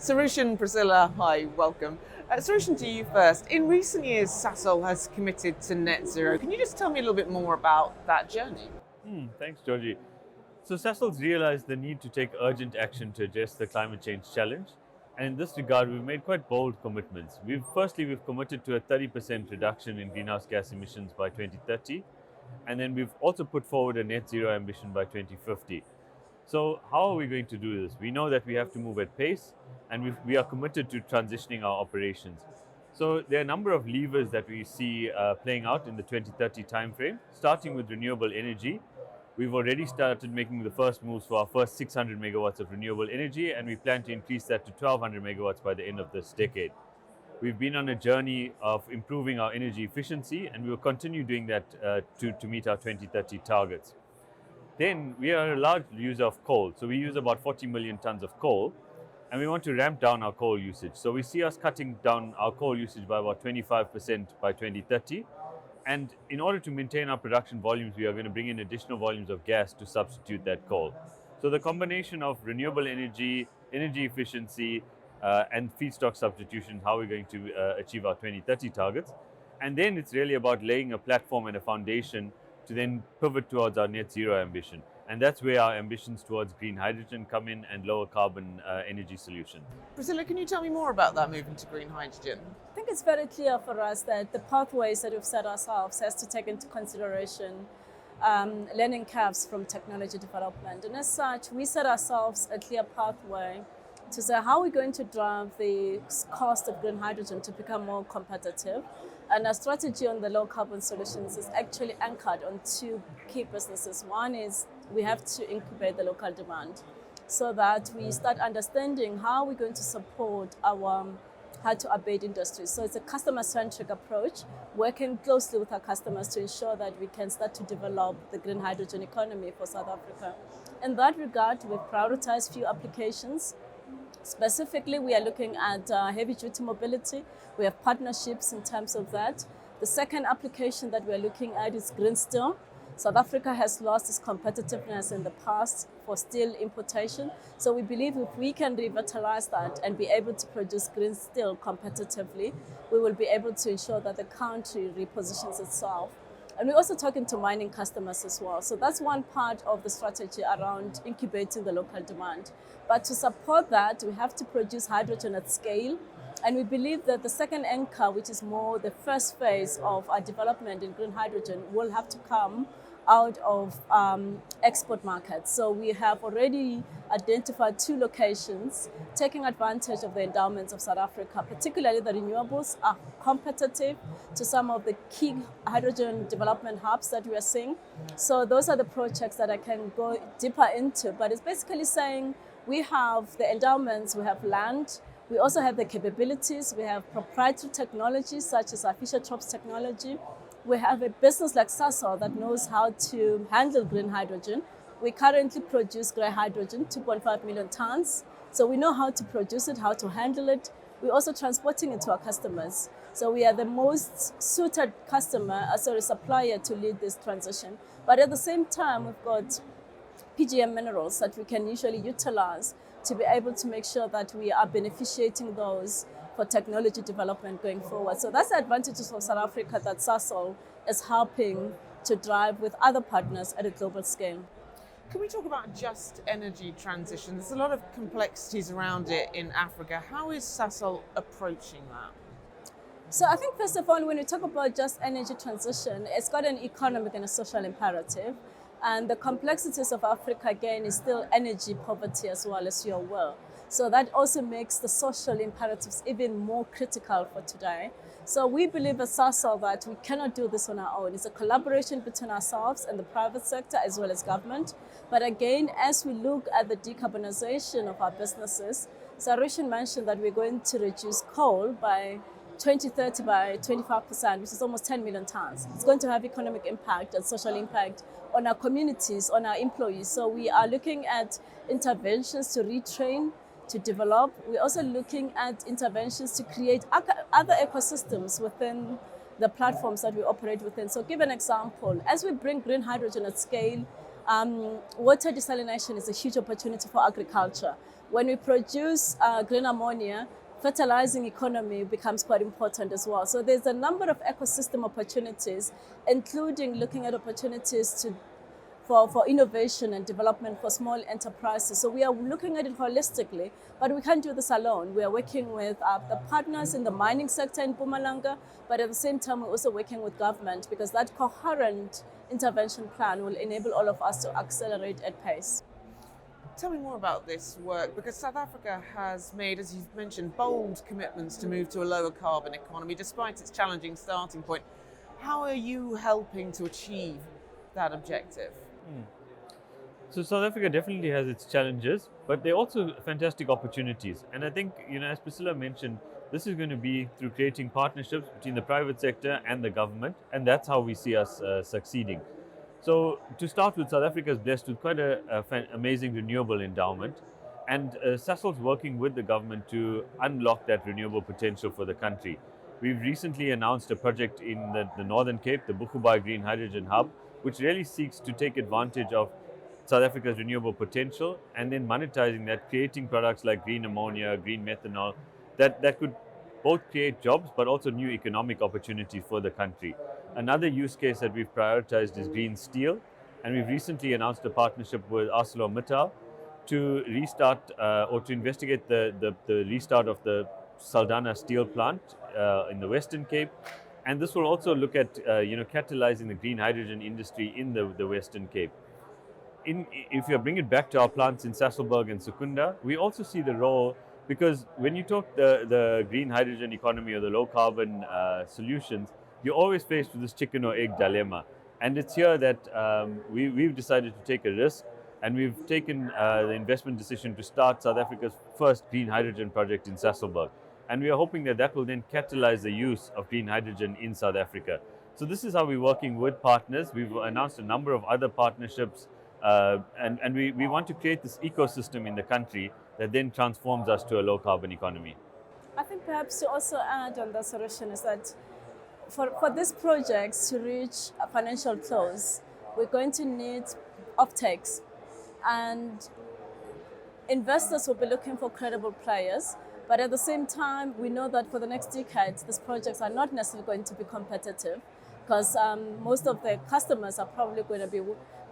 Sarushen, Priscillah, hi, welcome. Sarushen, to you first. In recent years, Sasol has committed to net zero. Can you just tell me a little bit more about that journey? Thanks, Georgie. So Sasol's realized the need to take urgent action to address the climate change challenge. And in this regard, we've made quite bold commitments. We've committed to a 30% reduction in greenhouse gas emissions by 2030. And then we've also put forward a net zero ambition by 2050. So how are we going to do this? We know that we have to move at pace, and we are committed to transitioning our operations. So there are a number of levers that we see playing out in the 2030 timeframe, starting with renewable energy. We've already started making the first moves for our first 600 megawatts of renewable energy, and we plan to increase that to 1200 megawatts by the end of this decade. We've been on a journey of improving our energy efficiency, and we will continue doing that to meet our 2030 targets. Then we are a large user of coal. So we use about 40 million tons of coal, and we want to ramp down our coal usage. So we see us cutting down our coal usage by about 25% by 2030. And in order to maintain our production volumes, we are going to bring in additional volumes of gas to substitute that coal. So the combination of renewable energy, energy efficiency, and feedstock substitution, how we're going to achieve our 2030 targets. And then it's really about laying a platform and a foundation to then pivot towards our net zero ambition. And that's where our ambitions towards green hydrogen come in and lower carbon energy solutions. Priscillah, can you tell me more about that move into green hydrogen? I think it's very clear for us that the pathways that we've set ourselves has to take into consideration learning curves from technology development. And as such, we set ourselves a clear pathway to say how we're going to drive the cost of green hydrogen to become more competitive. And our strategy on the low carbon solutions is actually anchored on two key businesses. One is we have to incubate the local demand so that we start understanding how we're going to support our hard to abate industries. So it's a customer-centric approach, working closely with our customers to ensure that we can start to develop the green hydrogen economy for South Africa. In that regard, we've prioritized few applications. Specifically, we are looking at heavy-duty mobility. We have partnerships in terms of that. The second application that we are looking at is green steel. South Africa has lost its competitiveness in the past for steel importation. So we believe if we can revitalize that and be able to produce green steel competitively, we will be able to ensure that the country repositions itself. And we're also talking to mining customers as well. So that's one part of the strategy around incubating the local demand. But to support that, we have to produce hydrogen at scale. And we believe that the second anchor, which is more the first phase of our development in green hydrogen, will have to come out of export markets. So we have already identified two locations, taking advantage of the endowments of South Africa, particularly the renewables are competitive to some of the key hydrogen development hubs that we are seeing. So those are the projects that I can go deeper into, but it's basically saying we have the endowments, we have land, we also have the capabilities, we have proprietary technologies such as our Fischer-Tropsch technology. We have a business like Sasol that knows how to handle green hydrogen. We currently produce grey hydrogen, 2.5 million tons. So we know how to produce it, how to handle it. We're also transporting it to our customers. So we are the most suited supplier to lead this transition. But at the same time, we've got PGM minerals that we can usually utilize to be able to make sure that we are beneficiating those for technology development going forward. So that's the advantages of South Africa that Sasol is helping to drive with other partners at a global scale. Can we talk about just energy transition? There's a lot of complexities around it in Africa. How is Sasol approaching that? So I think first of all, when we talk about just energy transition, it's got an economic and a social imperative. And the complexities of Africa, again, is still energy poverty as well, as you're aware. So that also makes the social imperatives even more critical for today. So we believe at Sasol that we cannot do this on our own. It's a collaboration between ourselves and the private sector as well as government. But again, as we look at the decarbonization of our businesses, Sarushen mentioned that we're going to reduce coal by 2030 by 25%, which is almost 10 million tons. It's going to have economic impact and social impact on our communities, on our employees. So we are looking at interventions to retrain, to develop. We're also looking at interventions to create other ecosystems within the platforms that we operate within. So give an example. As we bring green hydrogen at scale, water desalination is a huge opportunity for agriculture. when we produce green ammonia, fertilizing economy becomes quite important as well. So there's a number of ecosystem opportunities, including looking at opportunities for innovation and development for small enterprises. So we are looking at it holistically, but we can't do this alone. We are working with the partners in the mining sector in Mpumalanga, but at the same time, we're also working with government because that coherent intervention plan will enable all of us to accelerate at pace. Tell me more about this work, because South Africa has made, as you've mentioned, bold commitments to move to a lower carbon economy despite its challenging starting point. How are you helping to achieve that objective? So South Africa definitely has its challenges, but there are also fantastic opportunities. And I think, as Priscillah mentioned, this is going to be through creating partnerships between the private sector and the government, and that's how we see us succeeding. So to start with, South Africa is blessed with quite an amazing renewable endowment, and Sasol's working with the government to unlock that renewable potential for the country. We've recently announced a project in the Northern Cape, the Bukubai Green Hydrogen Hub, which really seeks to take advantage of South Africa's renewable potential and then monetizing that, creating products like green ammonia, green methanol, that could both create jobs but also new economic opportunities for the country. Another use case that we've prioritized is green steel, and we've recently announced a partnership with ArcelorMittal to restart or to investigate the restart of the Saldanha steel plant in the Western Cape. And this will also look at catalyzing the green hydrogen industry in the Western Cape. If you bring it back to our plants in Sasolburg and Secunda, we also see the role, because when you talk the green hydrogen economy or the low carbon solutions, you're always faced with this chicken or egg dilemma. And it's here that we've decided to take a risk, and we've taken the investment decision to start South Africa's first green hydrogen project in Sasolburg. And we are hoping that will then catalyze the use of green hydrogen in South Africa. So this is how we're working with partners. We've announced a number of other partnerships, and we want to create this ecosystem in the country that then transforms us to a low carbon economy. I think perhaps to also add on that, Sarushen, is that for these projects to reach a financial close, we're going to need offtakes, and investors will be looking for credible players. But at the same time, we know that for the next decade, these projects are not necessarily going to be competitive, because most of the customers are probably going to be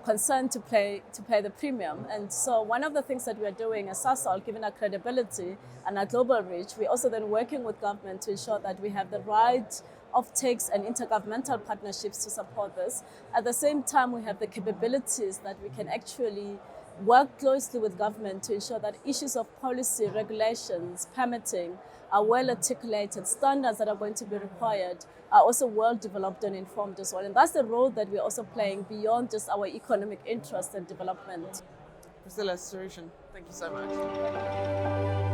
concerned to pay the premium. And so one of the things that we are doing as Sasol, given our credibility and our global reach, we're also then working with government to ensure that we have the right offtakes and intergovernmental partnerships to support this. At the same time, we have the capabilities that we can actually work closely with government to ensure that issues of policy, regulations, permitting are well articulated, standards that are going to be required are also well developed and informed as well. And that's the role that we're also playing beyond just our economic interest and development. Priscillah, Sarushen, thank you so much.